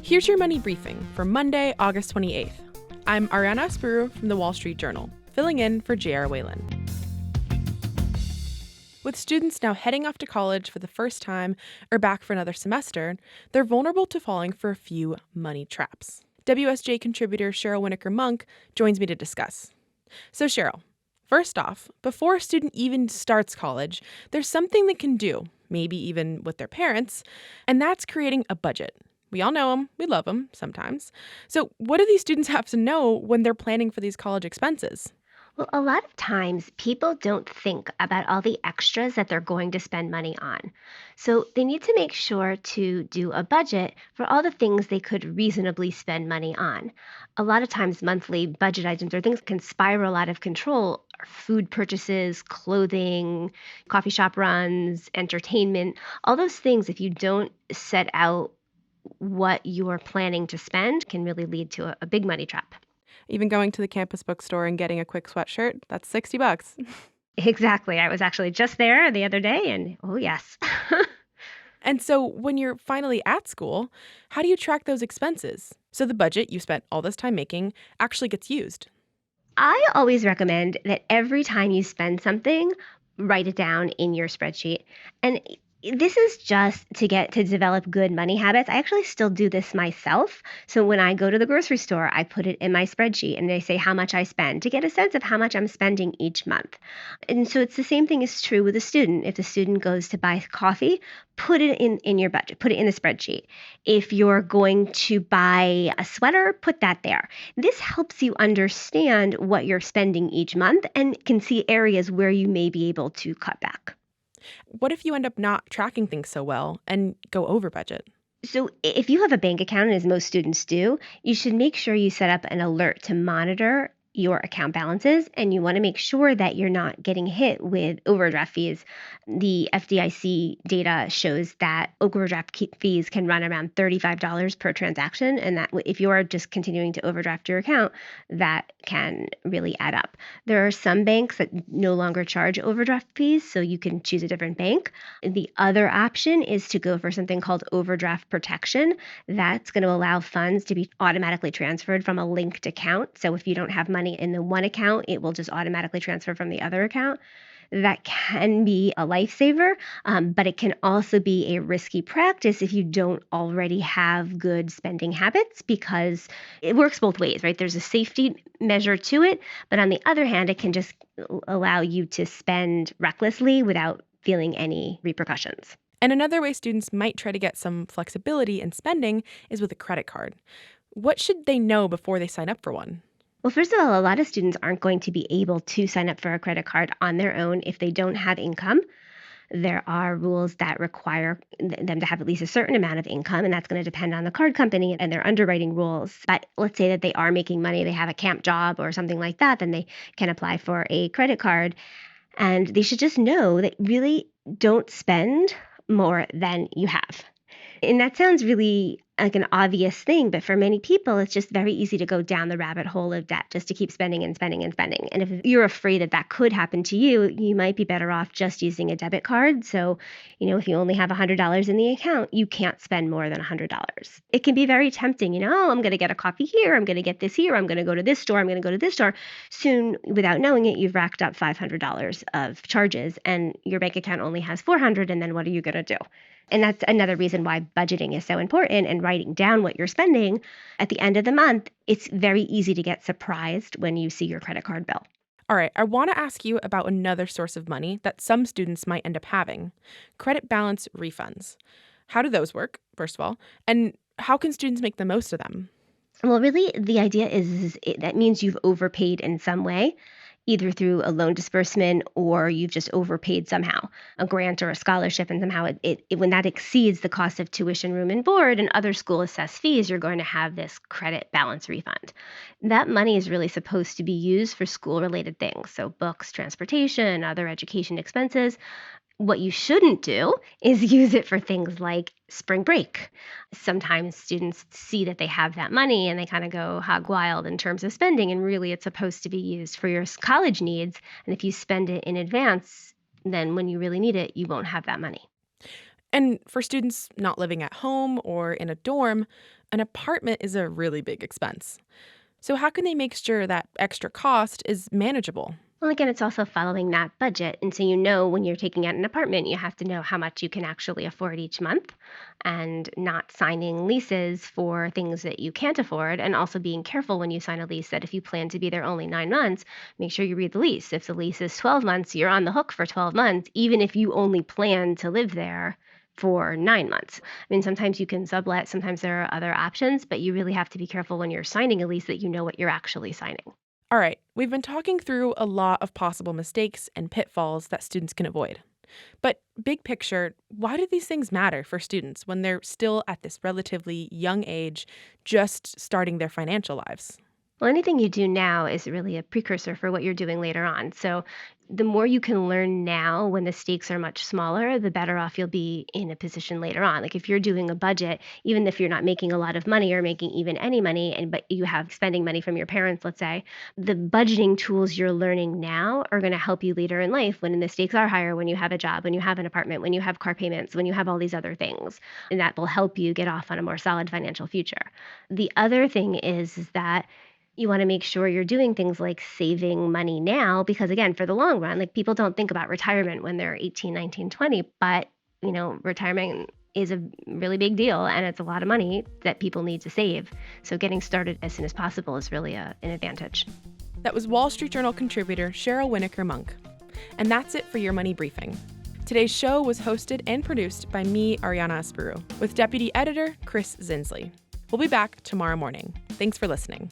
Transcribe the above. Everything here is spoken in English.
Here's your money briefing for Monday, August 28th. I'm Ariana Aspuru from the Wall Street Journal, filling in for J.R. Whalen. With students now heading off to college for the first time or back for another semester, they're vulnerable to falling for a few money traps. WSJ contributor Cheryl Winokur Munk joins me to discuss. So Cheryl, first off, before a student even starts college, there's something they can do, maybe even with their parents, and that's creating a budget. We all know them. We love them sometimes. So what do these students have to know when they're planning for these college expenses? Well, a lot of times people don't think about all the extras that they're going to spend money on. So they need to make sure to do a budget for all the things they could reasonably spend money on. A lot of times, monthly budget items or things can spiral out of control. Food purchases, clothing, coffee shop runs, entertainment, all those things, if you don't set out what you're planning to spend, can really lead to a big money trap. Even going to the campus bookstore and getting a quick sweatshirt, that's $60. Exactly. I was actually just there the other day, and oh, yes. And so when you're finally at school, how do you track those expenses so the budget you spent all this time making actually gets used? I always recommend that every time you spend something, write it down in your spreadsheet. And this is just to get to develop good money habits. I actually still do this myself. So when I go to the grocery store, I put it in my spreadsheet and they say how much I spend to get a sense of how much I'm spending each month. And so it's the same thing is true with a student. If the student goes to buy coffee, put it in your budget, put it in the spreadsheet. If you're going to buy a sweater, put that there. This helps you understand what you're spending each month and can see areas where you may be able to cut back. What if you end up not tracking things so well and go over budget? So if you have a bank account, as most students do, you should make sure you set up an alert to monitor your account balances, and you want to make sure that you're not getting hit with overdraft fees. The FDIC data shows that overdraft fees can run around $35 per transaction, and that if you are just continuing to overdraft your account, that can really add up. There are some banks that no longer charge overdraft fees, so you can choose a different bank. The other option is to go for something called overdraft protection. That's going to allow funds to be automatically transferred from a linked account. So if you don't have money in the one account, it will just automatically transfer from the other account. That can be a lifesaver, but it can also be a risky practice if you don't already have good spending habits, because it works both ways, right? There's a safety measure to it, but on the other hand, it can just allow you to spend recklessly without feeling any repercussions. And another way students might try to get some flexibility in spending is with a credit card. What should they know before they sign up for one? Well, first of all, a lot of students aren't going to be able to sign up for a credit card on their own if they don't have income. There are rules that require them to have at least a certain amount of income, and that's going to depend on the card company and their underwriting rules. But let's say that they are making money, they have a camp job or something like that, then they can apply for a credit card. And they should just know that really don't spend more than you have. And that sounds really like an obvious thing, but for many people, it's just very easy to go down the rabbit hole of debt just to keep spending and spending and spending. And if you're afraid that that could happen to you, you might be better off just using a debit card. So, if you only have $100 in the account, you can't spend more than $100. It can be very tempting, oh, I'm going to get a coffee here, I'm going to get this here, I'm going to go to this store, I'm going to go to this store. Soon, without knowing it, you've racked up $500 of charges and your bank account only has $400, and then what are you going to do? And that's another reason why budgeting is so important, and writing down what you're spending at the end of the month. It's very easy to get surprised when you see your credit card bill. All right, I want to ask you about another source of money that some students might end up having: credit balance refunds. How do those work, first of all? And how can students make the most of them? Well, really, the idea is that means you've overpaid in some way, either through a loan disbursement or you've just overpaid somehow, a grant or a scholarship, and somehow when that exceeds the cost of tuition, room, and board and other school assessed fees, you're going to have this credit balance refund. That money is really supposed to be used for school-related things, so books, transportation, other education expenses. What you shouldn't do is use it for things like spring break. Sometimes students see that they have that money and they kind of go hog wild in terms of spending, and really it's supposed to be used for your college needs. And if you spend it in advance, then when you really need it, you won't have that money. And for students not living at home or in a dorm, an apartment is a really big expense. So, how can they make sure that extra cost is manageable? Well, again, it's also following that budget. And so, when you're taking out an apartment, you have to know how much you can actually afford each month and not signing leases for things that you can't afford. And also being careful when you sign a lease that if you plan to be there only 9 months, make sure you read the lease. If the lease is 12 months, you're on the hook for 12 months, even if you only plan to live there for 9 months. I mean, sometimes you can sublet, sometimes there are other options, but you really have to be careful when you're signing a lease that you know what you're actually signing. All right, we've been talking through a lot of possible mistakes and pitfalls that students can avoid. But big picture, why do these things matter for students when they're still at this relatively young age, just starting their financial lives? Well, anything you do now is really a precursor for what you're doing later on. So, the more you can learn now when the stakes are much smaller, the better off you'll be in a position later on. Like if you're doing a budget, even if you're not making a lot of money or making even any money, and but you have spending money from your parents, let's say, the budgeting tools you're learning now are going to help you later in life when the stakes are higher, when you have a job, when you have an apartment, when you have car payments, when you have all these other things. And that will help you get off on a more solid financial future. The other thing is that you want to make sure you're doing things like saving money now because again for the long run, like people don't think about retirement when they're 18, 19, 20, but retirement is a really big deal and it's a lot of money that people need to save. So getting started as soon as possible is really an advantage. That was Wall Street Journal contributor Cheryl Winokur Munk. And that's it for your Money Briefing. Today's show was hosted and produced by me, Ariana Aspuru, with deputy editor Chris Zinsley. We'll be back tomorrow morning. Thanks for listening.